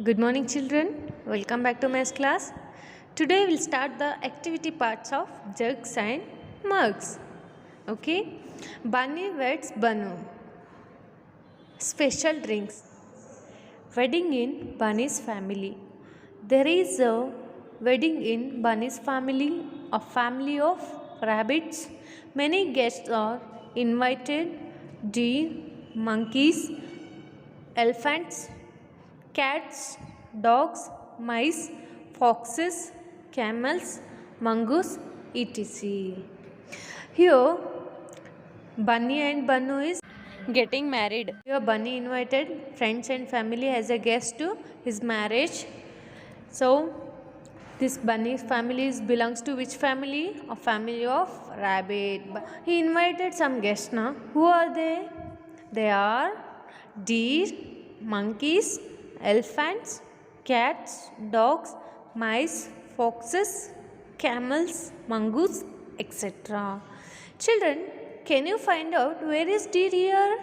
Good morning, children. Welcome back to math class. Today we'll start the activity parts of jugs and mugs. Okay? Bunny weds Banu. Special drinks. Wedding in Bunny's family. There is a wedding in Bunny's family, a family of rabbits. Many guests are invited: deer, monkeys, elephants, cats, dogs, mice, foxes, camels, mongoose, etc. Here, Bunny and Banu is getting married. Here, Bunny invited friends and family as a guest to his marriage. So, this Bunny's family belongs to which family? A family of rabbit. He invited some guests now. Who are they? They are deer, monkeys, elephants, cats, dogs, mice, foxes, camels, mongoose, etc. Children, can you find out where is deer here?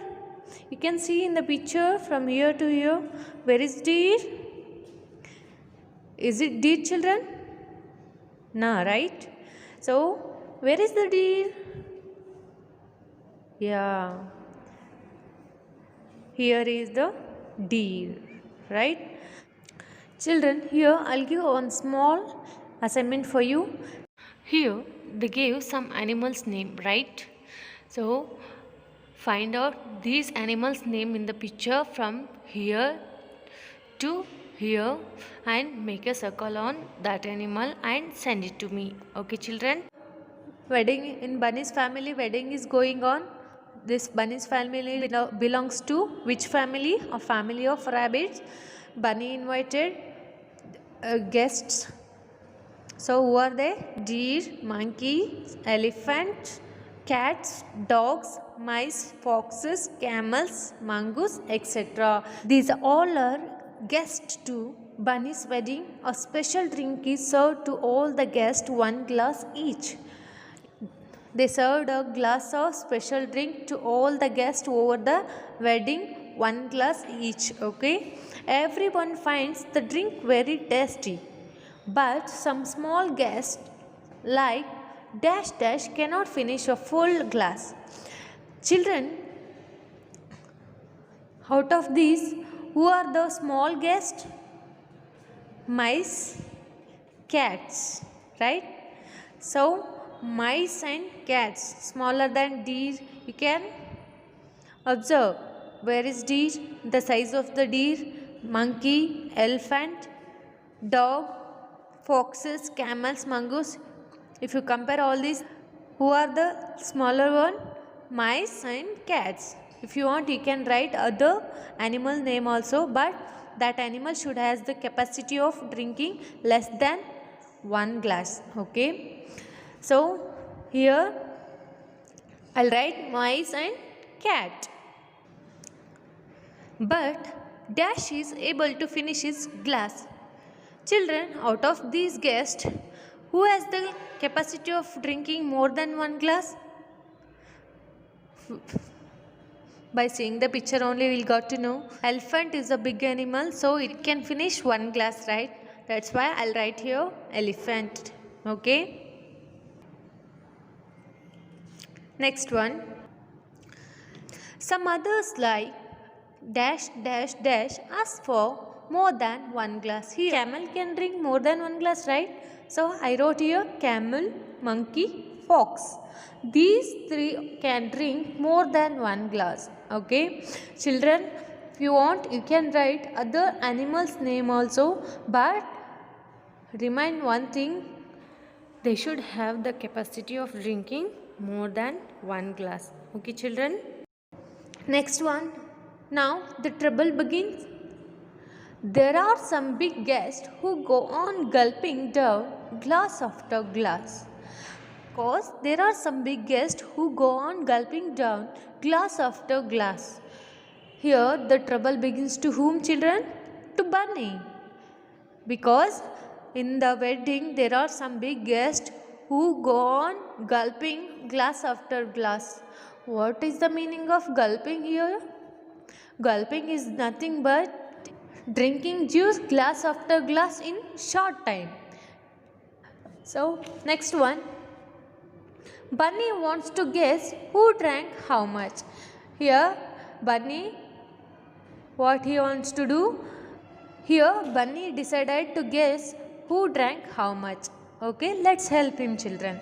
You can see in the picture from here to here. Where is deer? Is it deer, children? No, right? So, where is the deer? Yeah. Here is the deer, right? Children, here I'll give one small assignment for you. Here they gave some animals name, right? So find out these animals name in the picture from here to here and make a circle on that animal and send it to me. Okay, children? Wedding in Bunny's family, wedding is going on. This Bunny's family belongs to which family? A family of rabbits. Bunny invited guests. So who are they? Deer, monkey, elephant, cats, dogs, mice, foxes, camels, mongoose, etc. These all are guests to Bunny's wedding. A special drink is served to all the guests, one glass each. They served a glass of special drink to all the guests over the wedding, one glass each. Okay, everyone finds the drink very tasty, but some small guests like dash dash cannot finish a full glass. Children, out of these, who are the small guests? Mice, cats, right? So mice and cats smaller than deer. You can observe where is deer, the size of the deer, monkey, elephant, dog, foxes, camels, mongoose. If you compare all these, who are the smaller one? Mice and cats. If you want, you can write other animal name also, but that animal should has the capacity of drinking less than one glass. Okay. So here I'll write mice and cat. But Dash is able to finish his glass. Children, out of these guests, who has the capacity of drinking more than one glass? By seeing the picture only we'll got to know. Elephant is a big animal, so it can finish one glass, right? That's why I'll write here elephant. Okay. Next one. Some others like dash dash dash ask for more than one glass. Here camel can drink more than one glass, right? So I wrote here camel, monkey, fox. These three can drink more than one glass. Okay, children, if you want you can write other animals name also, but remind one thing, they should have the capacity of drinking more than one glass. Okay, children? Next one. Now the trouble begins. There are some big guests who go on gulping down glass after glass. Cause there are some big guests who go on gulping down glass after glass. Here the trouble begins to whom, children? To Bunny. Because in the wedding there are some big guests who go on gulping glass after glass. What is the meaning of gulping here? Gulping is nothing but drinking juice glass after glass in short time. So next one, Bunny wants to guess who drank how much. Here Bunny, what he wants to do? Here Bunny decided to guess who drank how much. Okay, let's help him, children.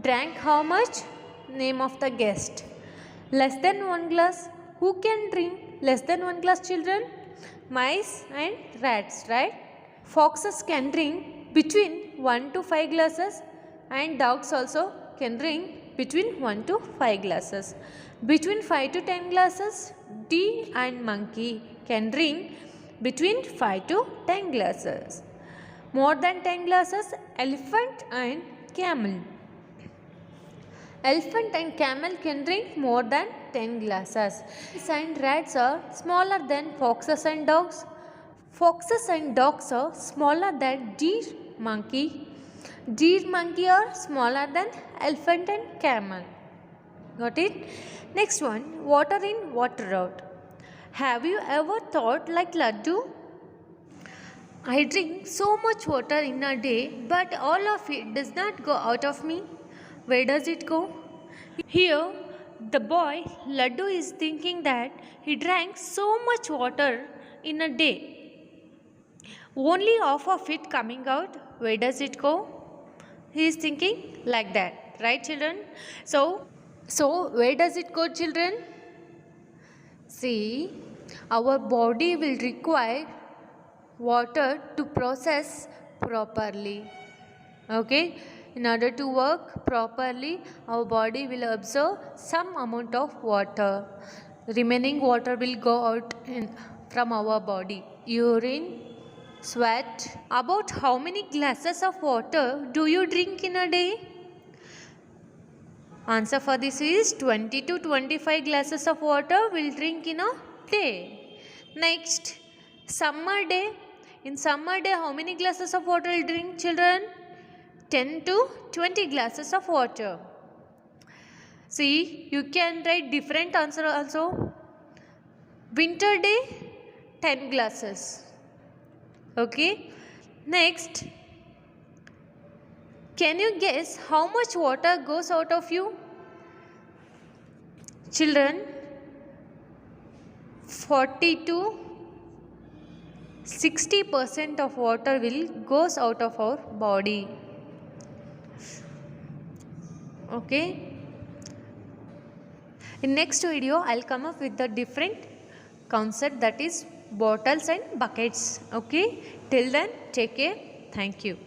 Drank how much? Name of the guest. Less than 1 glass. Who can drink less than 1 glass, children? Mice and rats, right? Foxes can drink between 1 to 5 glasses, and dogs also can drink between 1 to 5 glasses. Between 5 to 10 glasses, deer and monkey can drink between 5 to 10 glasses. More than 10 glasses, elephant and camel. Elephant and camel can drink more than 10 glasses. Mice and rats are smaller than foxes and dogs. Foxes and dogs are smaller than deer, monkey. Deer, monkey are smaller than elephant and camel. Got it? Next one, water in, water out. Have you ever thought like Laddu? I drink so much water in a day, but all of it does not go out of me. Where does it go? Here, the boy Laddu is thinking that he drank so much water in a day. Only half of it coming out. Where does it go? He is thinking like that, right, children? So where does it go, children? See, our body will require water to process properly. Okay, in order to work properly, our body will absorb some amount of water. Remaining water will go out from our body. Urine, sweat. About how many glasses of water do you drink in a day? Answer for this is 20 to 25 glasses of water will drink in a day. Next, summer day. In summer day, how many glasses of water will drink, children? 10 to 20 glasses of water. See, you can write different answer also. Winter day, 10 glasses. Okay. Next, can you guess how much water goes out of you? Children, 40 to 60% of water will goes out of our body. Okay. In next video, I'll come up with the different concept, that is bottles and buckets. Okay. Till then, take care. Thank you.